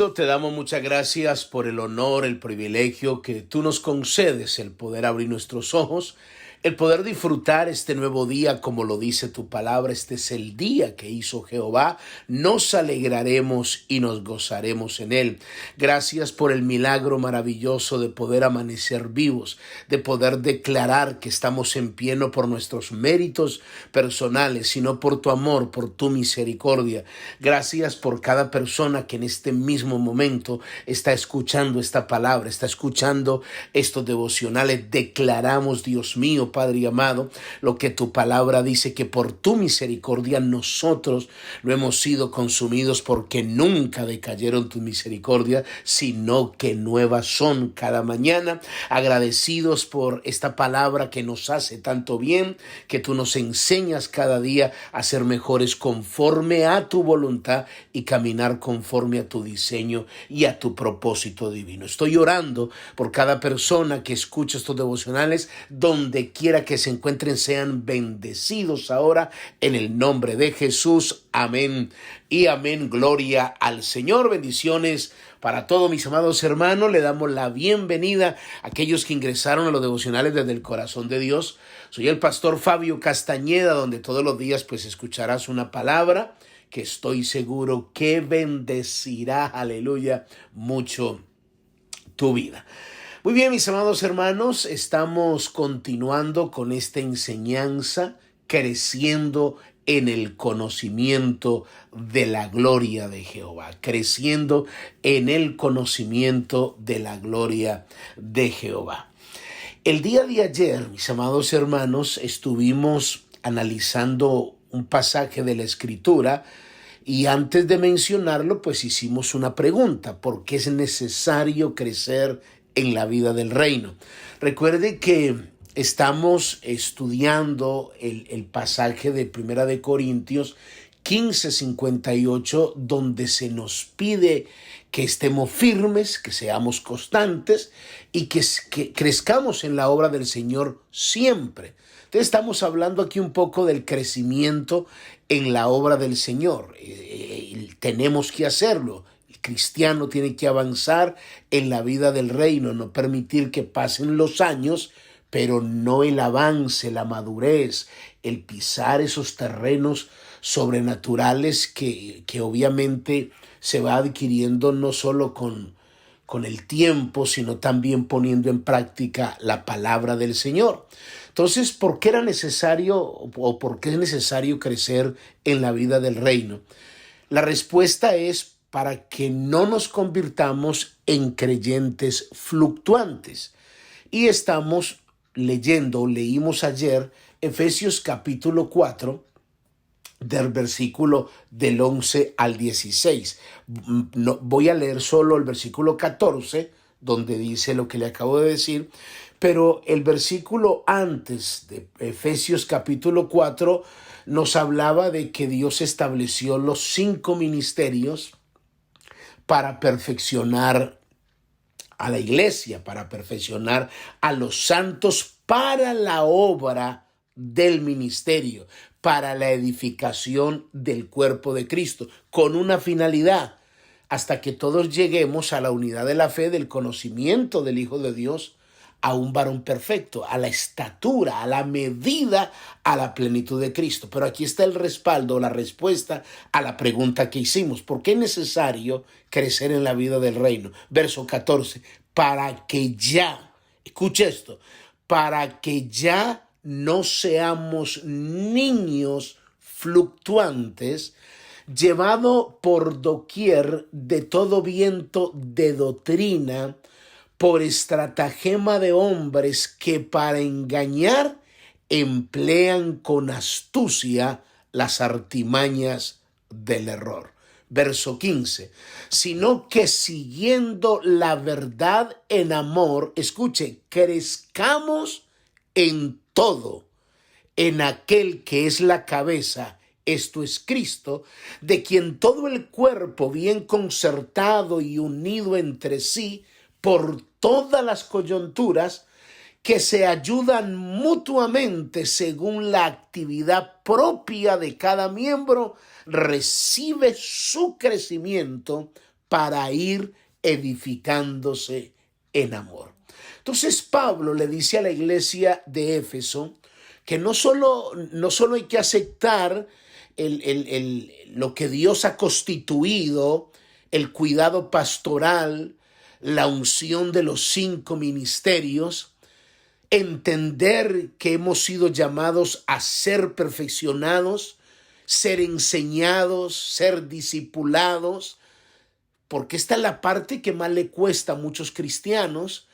Bendiciendo, te damos muchas gracias por el honor, el privilegio que tú nos concedes, el poder abrir nuestros ojos, el poder disfrutar este nuevo día, como lo dice tu palabra. Este es el día que hizo Jehová, nos alegraremos y nos gozaremos en él. Gracias por el milagro maravilloso de poder amanecer vivos, de poder declarar que estamos en pie no por nuestros méritos personales, sino por tu amor, por tu misericordia. Gracias por cada persona que en este mismo momento está escuchando esta palabra, está escuchando estos devocionales. Declaramos, Dios mío, Padre amado, lo que tu palabra dice, que por tu misericordia nosotros no hemos sido consumidos, porque nunca decayeron tu misericordia, sino que nuevas son cada mañana. Agradecidos por esta palabra que nos hace tanto bien, que tú nos enseñas cada día a ser mejores conforme a tu voluntad y caminar conforme a tu diseño y a tu propósito divino. Estoy orando por cada persona que escucha estos devocionales, donde quiera que se encuentren, sean bendecidos ahora en el nombre de Jesús. Amén y amén. Gloria al Señor. Bendiciones para todos mis amados hermanos. Le damos la bienvenida a aquellos que ingresaron a los devocionales desde el corazón de Dios. Soy el pastor Fabio Castañeda, donde todos los días pues escucharás una palabra que estoy seguro que bendecirá, aleluya, mucho tu vida. Muy bien, mis amados hermanos, estamos continuando con esta enseñanza, creciendo en el conocimiento de la gloria de Jehová, creciendo en el conocimiento de la gloria de Jehová. El día de ayer, mis amados hermanos, estuvimos analizando un pasaje de la Escritura, y antes de mencionarlo, pues hicimos una pregunta: ¿por qué es necesario crecer en la vida del reino? Recuerde que estamos estudiando el pasaje de Primera de Corintios 15:58, donde se nos pide que estemos firmes, que seamos constantes y que crezcamos en la obra del Señor siempre. Entonces estamos hablando aquí un poco del crecimiento en la obra del Señor. Tenemos que hacerlo. El cristiano tiene que avanzar en la vida del reino, no permitir que pasen los años, pero no el avance, la madurez, el pisar esos terrenos sobrenaturales que obviamente se va adquiriendo no solo con el tiempo, sino también poniendo en práctica la palabra del Señor. Entonces, ¿por qué era necesario o por qué es necesario crecer en la vida del reino? La respuesta es para que no nos convirtamos en creyentes fluctuantes. Y estamos leímos ayer Efesios capítulo 4, del versículo del 11 al 16. No, voy a leer solo el versículo 14, donde dice lo que le acabo de decir, pero el versículo antes de Efesios capítulo 4 nos hablaba de que Dios estableció los 5 ministerios para perfeccionar a la iglesia, para perfeccionar a los santos para la obra del ministerio, para la edificación del cuerpo de Cristo, con una finalidad: hasta que todos lleguemos a la unidad de la fe, del conocimiento del Hijo de Dios, a un varón perfecto, a la estatura, a la medida, a la plenitud de Cristo. Pero aquí está el respaldo, la respuesta a la pregunta que hicimos: ¿por qué es necesario crecer en la vida del reino? Verso 14, para que ya, escuche esto, para que ya no seamos niños fluctuantes, llevado por doquier de todo viento de doctrina, por estratagema de hombres que para engañar emplean con astucia las artimañas del error. Verso 15, sino que siguiendo la verdad en amor, escuche, crezcamos en todo, en aquel que es la cabeza, esto es Cristo, de quien todo el cuerpo, bien concertado y unido entre sí por todas las coyunturas, que se ayudan mutuamente según la actividad propia de cada miembro, recibe su crecimiento para ir edificándose en amor. Entonces Pablo le dice a la iglesia de Éfeso que no solo hay que aceptar lo que Dios ha constituido, el cuidado pastoral, la unción de los 5 ministerios, entender que hemos sido llamados a ser perfeccionados, ser enseñados, ser discipulados, porque esta es la parte que más le cuesta a muchos cristianos,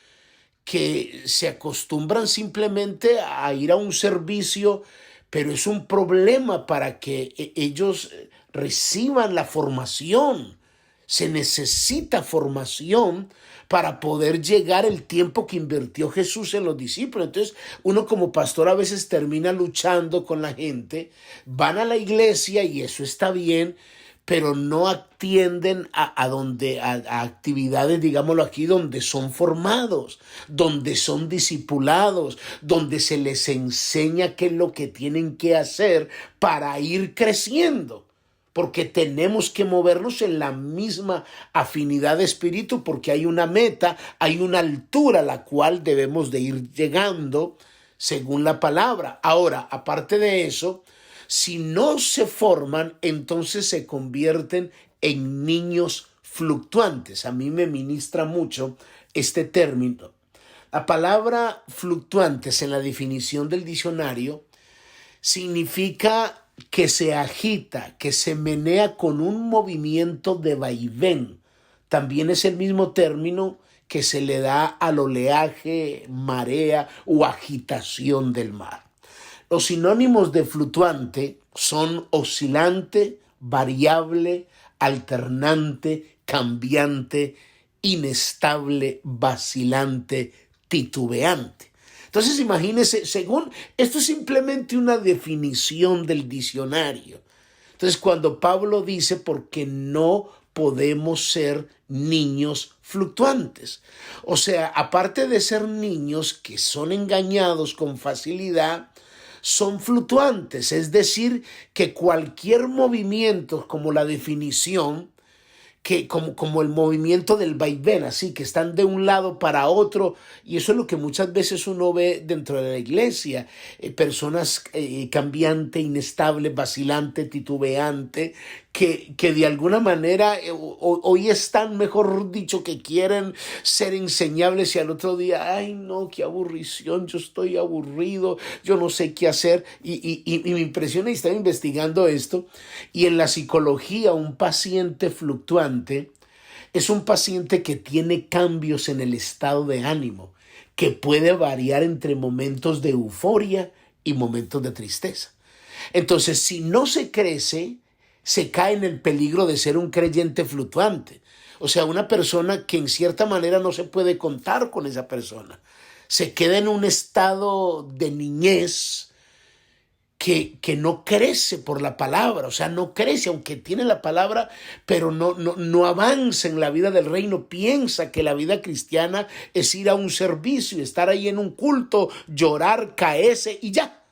que se acostumbran simplemente a ir a un servicio, pero es un problema para que ellos reciban la formación. Se necesita formación para poder llegar el tiempo que invirtió Jesús en los discípulos. Entonces, uno como pastor a veces termina luchando con la gente, van a la iglesia y eso está bien, pero no atienden a actividades, digámoslo aquí, donde son formados, donde son discipulados, donde se les enseña qué es lo que tienen que hacer para ir creciendo. Porque tenemos que movernos en la misma afinidad de espíritu, porque hay una meta, hay una altura a la cual debemos de ir llegando según la palabra. Ahora, aparte de eso, si no se forman, entonces se convierten en niños fluctuantes. A mí me ministra mucho este término. La palabra fluctuantes en la definición del diccionario significa que se agita, que se menea con un movimiento de vaivén. También es el mismo término que se le da al oleaje, marea o agitación del mar. Los sinónimos de fluctuante son oscilante, variable, alternante, cambiante, inestable, vacilante, titubeante. Entonces imagínense, según esto es simplemente una definición del diccionario. Entonces cuando Pablo dice porque no podemos ser niños fluctuantes. O sea, aparte de ser niños que son engañados con facilidad, son fluctuantes, es decir, que cualquier movimiento, como la definición, que como el movimiento del vaivén, así que están de un lado para otro, y eso es lo que muchas veces uno ve dentro de la iglesia, personas cambiante, inestable, vacilante, titubeante, que de alguna manera hoy están, mejor dicho, que quieren ser enseñables y al otro día, ay no, qué aburrición, yo estoy aburrido, yo no sé qué hacer, y me impresiona y estaba investigando esto, y en la psicología un paciente fluctuante es un paciente que tiene cambios en el estado de ánimo, que puede variar entre momentos de euforia y momentos de tristeza. Entonces, si no se crece, se cae en el peligro de ser un creyente fluctuante. O sea, una persona que en cierta manera no se puede contar con esa persona. Se queda en un estado de niñez que no crece por la palabra. O sea, no crece, aunque tiene la palabra, pero no avanza en la vida del reino. Piensa que la vida cristiana es ir a un servicio, estar ahí en un culto, llorar, caerse y ya.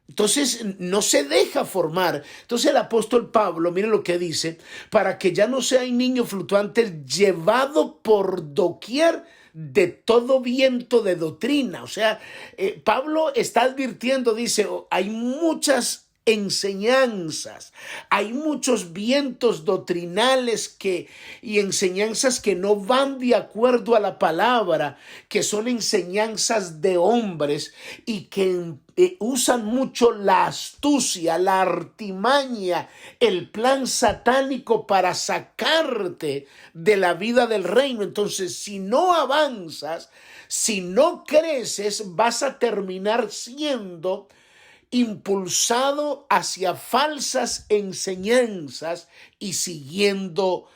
Entonces no se deja formar. Entonces el apóstol Pablo, miren lo que dice, para que ya no sea un niño fluctuante llevado por doquier de todo viento de doctrina. O sea, Pablo está advirtiendo, dice, hay muchas enseñanzas, hay muchos vientos doctrinales y enseñanzas que no van de acuerdo a la palabra, que son enseñanzas de hombres y que usan mucho la astucia, la artimaña, el plan satánico para sacarte de la vida del reino. Entonces, si no avanzas, si no creces, vas a terminar siendo impulsado hacia falsas enseñanzas y siguiendo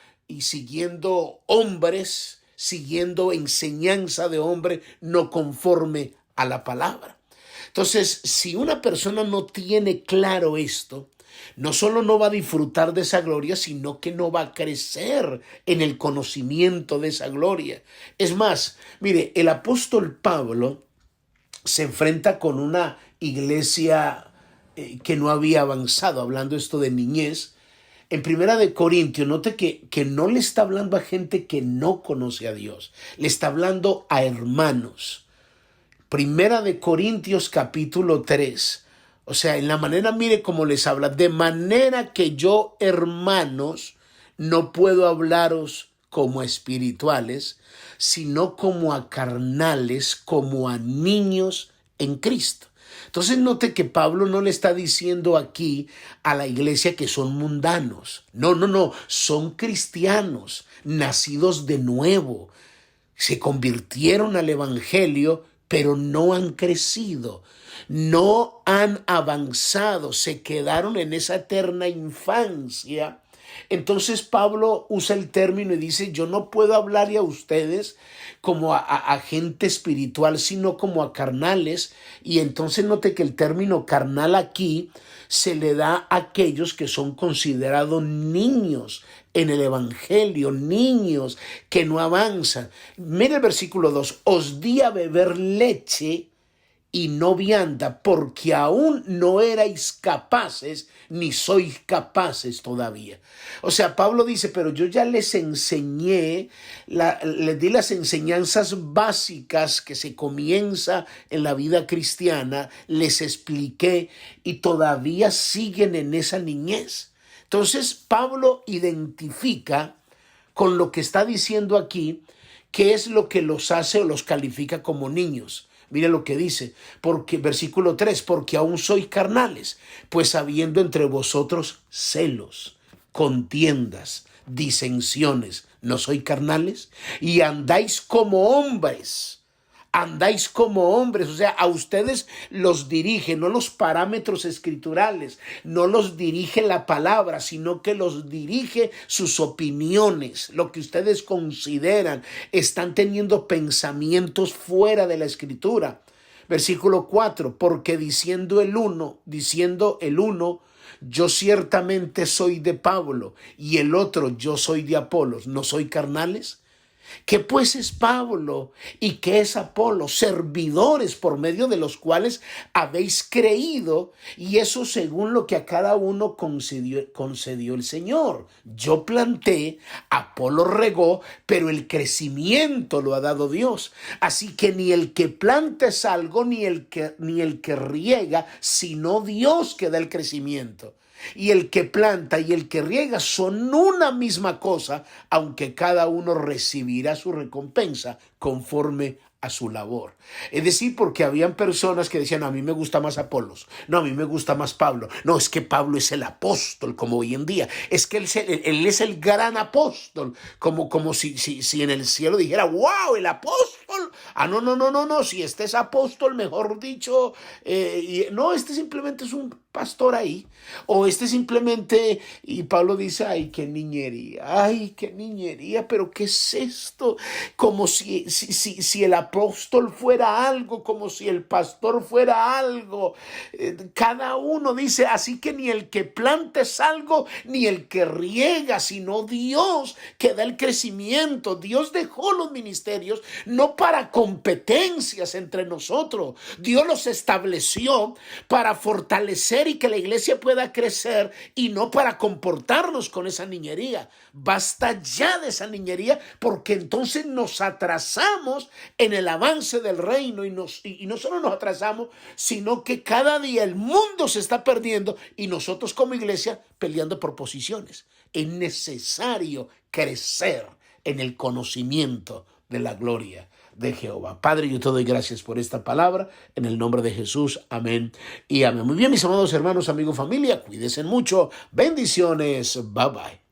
hombres, siguiendo enseñanza de hombre no conforme a la palabra. Entonces, si una persona no tiene claro esto, no solo no va a disfrutar de esa gloria, sino que no va a crecer en el conocimiento de esa gloria. Es más, mire, el apóstol Pablo se enfrenta con una iglesia que no había avanzado, hablando esto de niñez, En Primera de Corintios, note que no le está hablando a gente que no conoce a Dios, le está hablando a hermanos. Primera de Corintios capítulo 3. O sea, en la manera, mire cómo les habla. De manera que yo, hermanos, no puedo hablaros como a espirituales, sino como a carnales, como a niños en Cristo. Entonces note que Pablo no le está diciendo aquí a la iglesia que son mundanos. No, son cristianos, nacidos de nuevo. Se convirtieron al evangelio, pero no han crecido, no han avanzado, se quedaron en esa eterna infancia. Entonces Pablo usa el término y dice, yo no puedo hablarle a ustedes como a gente espiritual, sino como a carnales. Y entonces note que el término carnal aquí se le da a aquellos que son considerados niños en el evangelio, niños que no avanzan. Mire el versículo 2, os di a beber leche y no vianda, porque aún no erais capaces, ni sois capaces todavía. O sea, Pablo dice, pero yo ya les enseñé, les di las enseñanzas básicas que se comienza en la vida cristiana, les expliqué y todavía siguen en esa niñez. Entonces, Pablo identifica con lo que está diciendo aquí, qué es lo que los hace o los califica como niños. Mire lo que dice, porque versículo 3, porque aún sois carnales, pues habiendo entre vosotros celos, contiendas, disensiones, ¿no sois carnales? Y andáis como hombres. Andáis como hombres, o sea, a ustedes los dirige, no los parámetros escriturales, no los dirige la palabra, sino que los dirige sus opiniones, lo que ustedes consideran. Están teniendo pensamientos fuera de la escritura. Versículo 4, porque diciendo el uno, yo ciertamente soy de Pablo, y el otro, yo soy de Apolos, ¿no soy carnales? ¿Qué pues es Pablo y qué es Apolo? Servidores por medio de los cuales habéis creído, y eso según lo que a cada uno concedió el Señor. Yo planté, Apolo regó, pero el crecimiento lo ha dado Dios. Así que ni el que planta es algo, ni el que riega, sino Dios que da el crecimiento. Y el que planta y el que riega son una misma cosa, aunque cada uno recibirá su recompensa conforme a su labor. Es decir, porque habían personas que decían, a mí me gusta más Apolos, no, a mí me gusta más Pablo, no, es que Pablo es el apóstol, como hoy en día, es que él es el gran apóstol, como si en el cielo dijera, wow, el apóstol, no, si este es apóstol, mejor dicho, no, este simplemente es un pastor ahí, o este simplemente, y Pablo dice, ay, qué niñería, pero ¿qué es esto? Como si el apóstol fuera algo, como si el pastor fuera algo. Cada uno dice, así que ni el que planta es algo, ni el que riega, sino Dios que da el crecimiento. Dios dejó los ministerios no para competencias entre nosotros. Dios los estableció para fortalecer y que la iglesia pueda crecer, y no para comportarnos con esa niñería. Basta ya de esa niñería, porque entonces nos atrasamos en el avance del reino, y no solo nos atrasamos, sino que cada día el mundo se está perdiendo y nosotros como iglesia peleando por posiciones. Es necesario crecer en el conocimiento de la gloria de Jehová. Padre, yo te doy gracias por esta palabra, en el nombre de Jesús, amén y amén. Muy bien, mis amados hermanos, amigos, familia, cuídense mucho, bendiciones, bye bye.